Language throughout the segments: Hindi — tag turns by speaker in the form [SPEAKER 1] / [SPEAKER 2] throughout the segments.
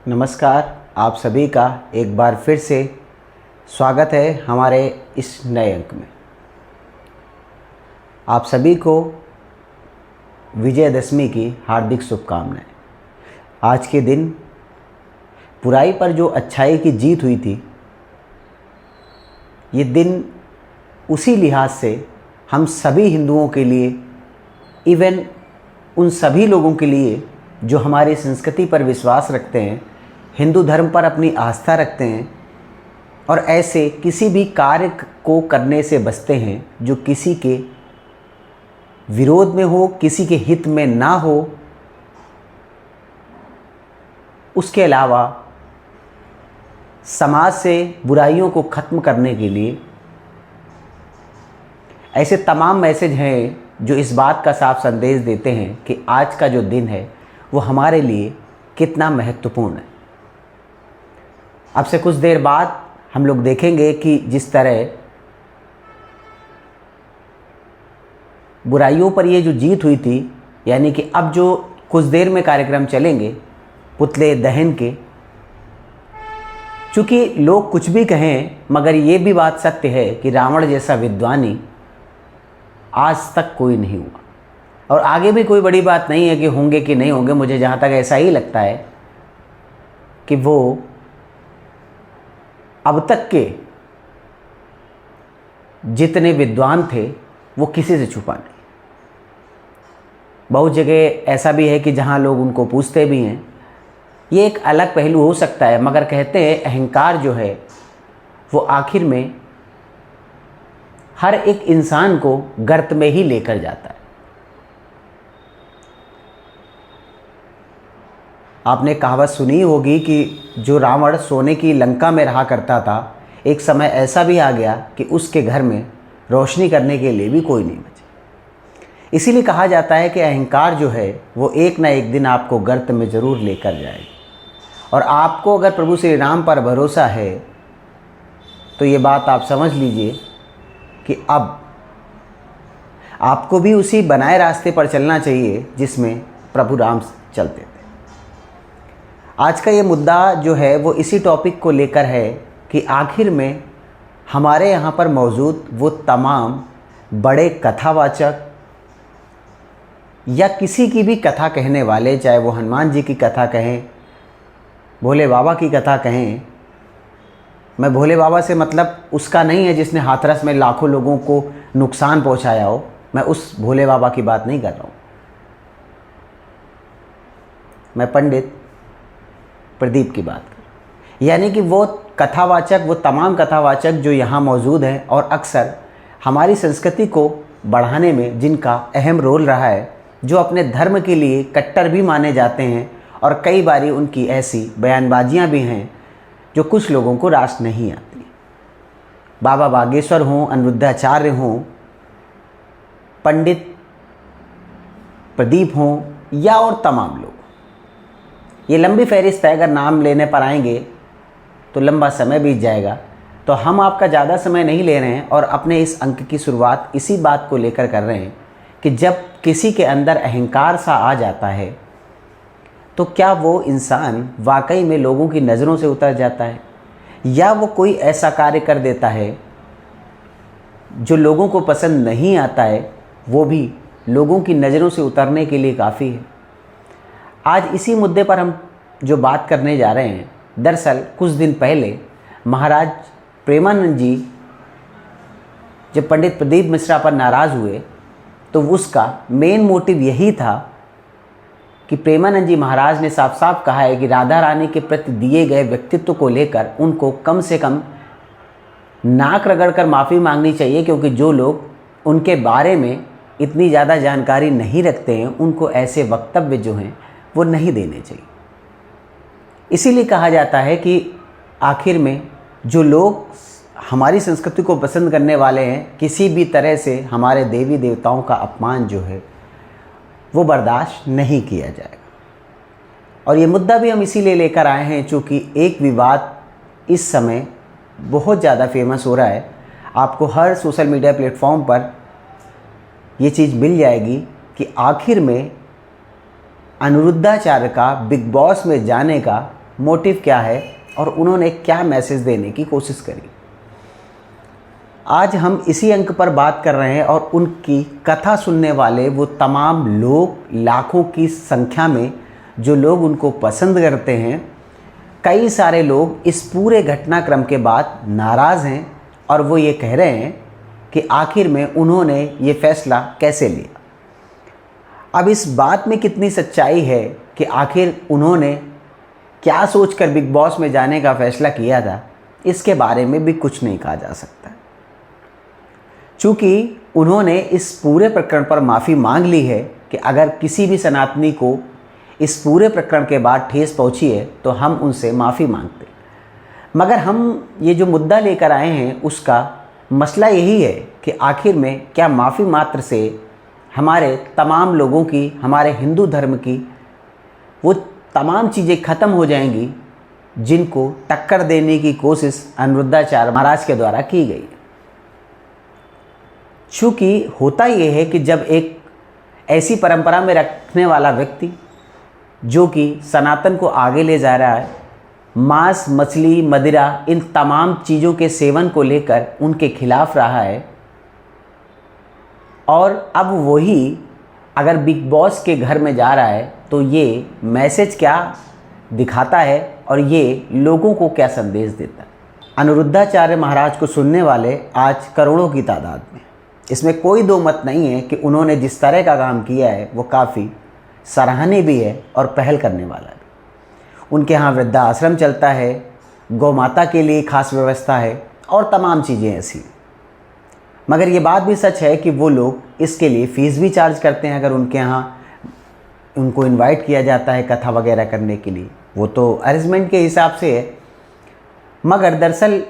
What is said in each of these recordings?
[SPEAKER 1] नमस्कार। आप सभी का एक बार फिर से स्वागत है हमारे इस नए अंक में। आप सभी को विजयदशमी की हार्दिक शुभकामनाएं। आज के दिन बुराई पर जो अच्छाई की जीत हुई थी, ये दिन उसी लिहाज से हम सभी हिंदुओं के लिए, इवन उन सभी लोगों के लिए जो हमारी संस्कृति पर विश्वास रखते हैं, हिंदू धर्म पर अपनी आस्था रखते हैं और ऐसे किसी भी कार्य को करने से बचते हैं जो किसी के विरोध में हो, किसी के हित में ना हो। उसके अलावा समाज से बुराइयों को ख़त्म करने के लिए ऐसे तमाम मैसेज हैं जो इस बात का साफ संदेश देते हैं कि आज का जो दिन है वो हमारे लिए कितना महत्वपूर्ण है। अब से कुछ देर बाद हम लोग देखेंगे कि जिस तरह बुराइयों पर ये जो जीत हुई थी, यानी कि अब जो कुछ देर में कार्यक्रम चलेंगे पुतले दहन के, चूँकि लोग कुछ भी कहें मगर ये भी बात सत्य है कि रावण जैसा विद्वानी आज तक कोई नहीं हुआ और आगे भी कोई बड़ी बात नहीं है कि होंगे कि नहीं होंगे। मुझे जहाँ तक ऐसा ही लगता है कि वो अब तक के जितने विद्वान थे वो किसी से छुपा नहीं। बहुत जगह ऐसा भी है कि जहाँ लोग उनको पूछते भी हैं। ये एक अलग पहलू हो सकता है, मगर कहते हैं अहंकार जो है वो आखिर में हर एक इंसान को गर्त में ही लेकर जाता है। आपने कहावत सुनी होगी कि जो रावण सोने की लंका में रहा करता था, एक समय ऐसा भी आ गया कि उसके घर में रोशनी करने के लिए भी कोई नहीं बचे। इसीलिए कहा जाता है कि अहंकार जो है वो एक ना एक दिन आपको गर्त में ज़रूर लेकर जाएगी। और आपको अगर प्रभु श्री राम पर भरोसा है तो ये बात आप समझ लीजिए कि अब आपको भी उसी बनाए रास्ते पर चलना चाहिए जिसमें प्रभु राम चलते थे। आज का ये मुद्दा जो है वो इसी टॉपिक को लेकर है कि आखिर में हमारे यहाँ पर मौजूद वो तमाम बड़े कथावाचक या किसी की भी कथा कहने वाले, चाहे वो हनुमान जी की कथा कहें, भोले बाबा की कथा कहें। मैं भोले बाबा से मतलब उसका नहीं है जिसने हाथरस में लाखों लोगों को नुकसान पहुंचाया हो। मैं उस भोले बाबा की बात नहीं कर रहा हूँ। मैं पंडित प्रदीप की बात कर, यानी कि वो कथावाचक, वो तमाम कथावाचक जो यहाँ मौजूद हैं और अक्सर हमारी संस्कृति को बढ़ाने में जिनका अहम रोल रहा है, जो अपने धर्म के लिए कट्टर भी माने जाते हैं और कई बारी उनकी ऐसी बयानबाजियाँ भी हैं जो कुछ लोगों को रास नहीं आती। बाबा बागेश्वर हों, अनिरुद्धाचार्य हों, पंडित प्रदीप हों या और तमाम लोग, ये लंबी फहरिस्त है। अगर नाम लेने पर आएंगे तो लंबा समय बीत जाएगा, तो हम आपका ज़्यादा समय नहीं ले रहे हैं और अपने इस अंक की शुरुआत इसी बात को लेकर कर रहे हैं कि जब किसी के अंदर अहंकार सा आ जाता है तो क्या वो इंसान वाकई में लोगों की नज़रों से उतर जाता है, या वो कोई ऐसा कार्य कर देता है जो लोगों को पसंद नहीं आता है, वो भी लोगों की नज़रों से उतरने के लिए काफ़ी है। आज इसी मुद्दे पर हम जो बात करने जा रहे हैं, दरअसल कुछ दिन पहले महाराज प्रेमानंद जी जब पंडित प्रदीप मिश्रा पर नाराज़ हुए तो उसका मेन मोटिव यही था कि प्रेमानंद जी महाराज ने साफ साफ कहा है कि राधा रानी के प्रति दिए गए व्यक्तित्व को लेकर उनको कम से कम नाक रगड़ कर माफ़ी मांगनी चाहिए, क्योंकि जो लोग उनके बारे में इतनी ज़्यादा जानकारी नहीं रखते हैं उनको ऐसे वक्तव्य जो हैं वो नहीं देने चाहिए। इसीलिए कहा जाता है कि आखिर में जो लोग हमारी संस्कृति को पसंद करने वाले हैं, किसी भी तरह से हमारे देवी देवताओं का अपमान जो है वो बर्दाश्त नहीं किया जाएगा। और ये मुद्दा भी हम इसीलिए लेकर आए हैं चूँकि एक विवाद इस समय बहुत ज़्यादा फेमस हो रहा है। आपको हर सोशल मीडिया प्लेटफॉर्म पर ये चीज़ मिल जाएगी कि आखिर में अनिरुद्धाचार्य का बिग बॉस में जाने का मोटिव क्या है और उन्होंने क्या मैसेज देने की कोशिश करी। आज हम इसी अंक पर बात कर रहे हैं और उनकी कथा सुनने वाले वो तमाम लोग, लाखों की संख्या में जो लोग उनको पसंद करते हैं, कई सारे लोग इस पूरे घटनाक्रम के बाद नाराज़ हैं और वो ये कह रहे हैं कि आखिर में उन्होंने ये फैसला कैसे लिया। अब इस बात में कितनी सच्चाई है कि आखिर उन्होंने क्या सोचकर बिग बॉस में जाने का फैसला किया था, इसके बारे में भी कुछ नहीं कहा जा सकता। चूँकि उन्होंने इस पूरे प्रकरण पर माफ़ी मांग ली है कि अगर किसी भी सनातनी को इस पूरे प्रकरण के बाद ठेस पहुंची है तो हम उनसे माफ़ी मांगते। मगर हम ये जो मुद्दा लेकर आए हैं उसका मसला यही है कि आखिर में क्या माफ़ी मात्र से हमारे तमाम लोगों की, हमारे हिंदू धर्म की वो तमाम चीज़ें ख़त्म हो जाएंगी जिनको टक्कर देने की कोशिश अनिरुद्धाचार्य महाराज के द्वारा की गई। चूँकि होता ये है कि जब एक ऐसी परंपरा में रखने वाला व्यक्ति जो कि सनातन को आगे ले जा रहा है, मांस, मछली, मदिरा, इन तमाम चीज़ों के सेवन को लेकर उनके खिलाफ रहा है, और अब वही अगर बिग बॉस के घर में जा रहा है तो ये मैसेज क्या दिखाता है और ये लोगों को क्या संदेश देता है। अनिरुद्धाचार्य महाराज को सुनने वाले आज करोड़ों की तादाद में, इसमें कोई दो मत नहीं है कि उन्होंने जिस तरह का काम किया है वो काफ़ी सराहनीय भी है और पहल करने वाला भी। उनके यहाँ वृद्धाश्रम चलता है, गौ माता के लिए खास व्यवस्था है और तमाम चीज़ें ऐसी। मगर ये बात भी सच है कि वो लोग इसके लिए फ़ीस भी चार्ज करते हैं। अगर उनके यहाँ उनको इनवाइट किया जाता है कथा वगैरह करने के लिए, वो तो अरेंजमेंट के हिसाब से है। मगर दरअसल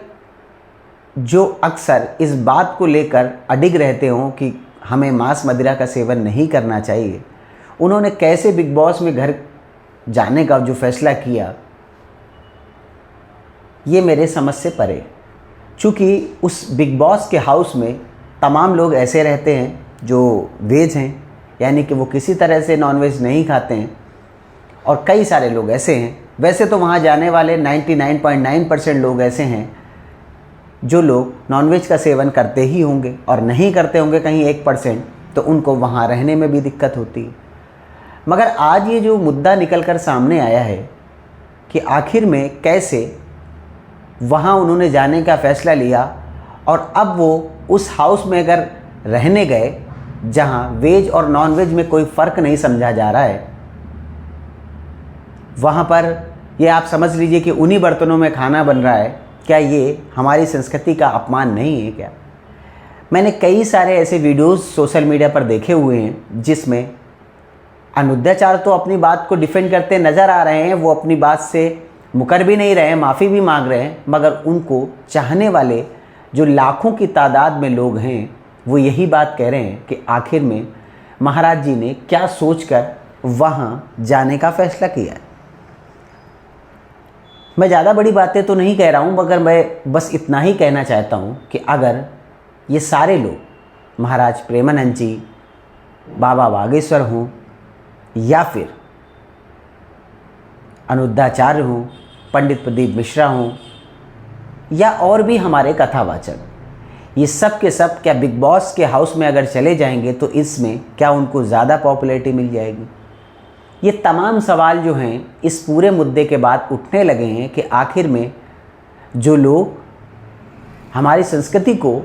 [SPEAKER 1] जो अक्सर इस बात को लेकर अडिग रहते हों कि हमें मांस मदिरा का सेवन नहीं करना चाहिए, उन्होंने कैसे बिग बॉस में घर जाने का जो फैसला किया, ये मेरे समझ से परे। चूँकि उस बिग बॉस के हाउस में तमाम लोग ऐसे रहते हैं जो वेज हैं, यानी कि वो किसी तरह से नॉनवेज नहीं खाते हैं, और कई सारे लोग ऐसे हैं। वैसे तो वहाँ जाने वाले 99.9% लोग ऐसे हैं जो लोग नॉनवेज का सेवन करते ही होंगे, और नहीं करते होंगे कहीं 1%, तो उनको वहाँ रहने में भी दिक्कत होती है। मगर आज ये जो मुद्दा निकल कर सामने आया है कि आखिर में कैसे वहाँ उन्होंने जाने का फ़ैसला लिया, और अब वो उस हाउस में अगर रहने गए जहाँ वेज और नॉन वेज में कोई फ़र्क नहीं समझा जा रहा है, वहाँ पर ये आप समझ लीजिए कि उन्हीं बर्तनों में खाना बन रहा है। क्या ये हमारी संस्कृति का अपमान नहीं है क्या? मैंने कई सारे ऐसे वीडियोस सोशल मीडिया पर देखे हुए हैं जिसमें अनिरुद्धाचार्य तो अपनी बात को डिफेंड करते नज़र आ रहे हैं, वो अपनी बात से मुकर भी नहीं रहे हैं, माफ़ी भी मांग रहे हैं, मगर उनको चाहने वाले जो लाखों की तादाद में लोग हैं वो यही बात कह रहे हैं कि आखिर में महाराज जी ने क्या सोचकर वहाँ जाने का फैसला किया है। मैं ज़्यादा बड़ी बातें तो नहीं कह रहा हूँ, मगर मैं बस इतना ही कहना चाहता हूँ कि अगर ये सारे लोग, महाराज प्रेमानंद जी, बाबा बागेश्वर हों या फिर अनिरुद्धाचार्य हों, पंडित प्रदीप मिश्रा हों या और भी हमारे कथावाचक, ये सब के सब क्या बिग बॉस के हाउस में अगर चले जाएंगे तो इसमें क्या उनको ज़्यादा पॉपुलैरिटी मिल जाएगी? ये तमाम सवाल जो हैं इस पूरे मुद्दे के बाद उठने लगे हैं कि आखिर में जो लोग हमारी संस्कृति को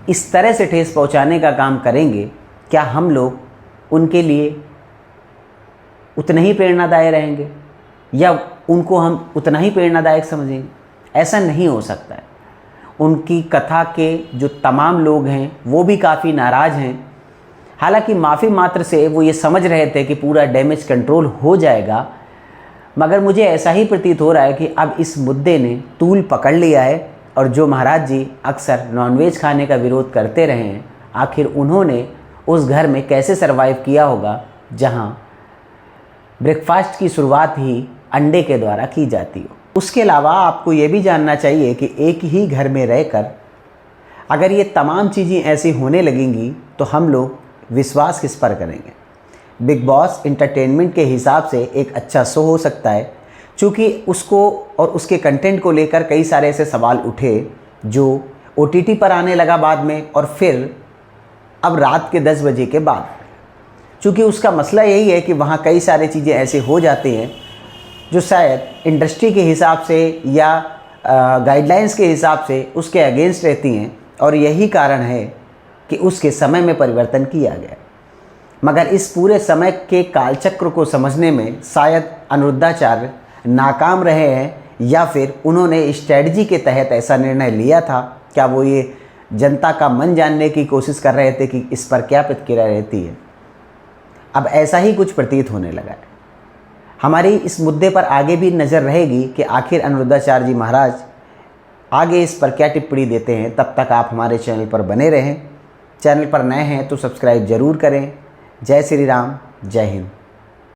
[SPEAKER 1] इस तरह से ठेस पहुंचाने का काम करेंगे, क्या हम लोग उनके लिए उतने ही प्रेरणादायक रहेंगे या उनको हम उतना ही प्रेरणादायक समझेंगे? ऐसा नहीं हो सकता है। उनकी कथा के जो तमाम लोग हैं वो भी काफ़ी नाराज़ हैं। हालांकि माफ़ी मात्र से वो ये समझ रहे थे कि पूरा डैमेज कंट्रोल हो जाएगा, मगर मुझे ऐसा ही प्रतीत हो रहा है कि अब इस मुद्दे ने तूल पकड़ लिया है, और जो महाराज जी अक्सर नॉनवेज खाने का विरोध करते रहे हैं, आखिर उन्होंने उस घर में कैसे सरवाइव किया होगा जहां ब्रेकफास्ट की शुरुआत ही अंडे के द्वारा की जाती हो। उसके अलावा आपको ये भी जानना चाहिए कि एक ही घर में रहकर अगर ये तमाम चीज़ें ऐसी होने लगेंगी तो हम लोग विश्वास किस पर करेंगे? बिग बॉस एंटरटेनमेंट के हिसाब से एक अच्छा शो हो सकता है, चूँकि उसको और उसके कंटेंट को लेकर कई सारे ऐसे सवाल उठे जो OTT पर आने लगा बाद में, और फिर अब रात के 10 बजे के बाद। चूँकि उसका मसला यही है कि वहाँ कई सारी चीज़ें ऐसे हो जाती हैं जो शायद इंडस्ट्री के हिसाब से या गाइडलाइंस के हिसाब से उसके अगेंस्ट रहती हैं, और यही कारण है कि उसके समय में परिवर्तन किया गया। मगर इस पूरे समय के कालचक्र को समझने में शायद अनिरुद्धाचार्य नाकाम रहे हैं, या फिर उन्होंने स्ट्रेटजी के तहत ऐसा निर्णय लिया था। क्या वो ये जनता का मन जानने की कोशिश कर रहे थे कि इस पर क्या प्रतिक्रिया रहती है? अब ऐसा ही कुछ प्रतीत होने लगा है। हमारी इस मुद्दे पर आगे भी नज़र रहेगी कि आखिर अनिरुद्धाचार्य जी महाराज आगे इस पर क्या टिप्पणी देते हैं। तब तक आप हमारे चैनल पर बने रहें। चैनल पर नए हैं तो सब्सक्राइब ज़रूर करें। जय श्री राम, जय हिंद।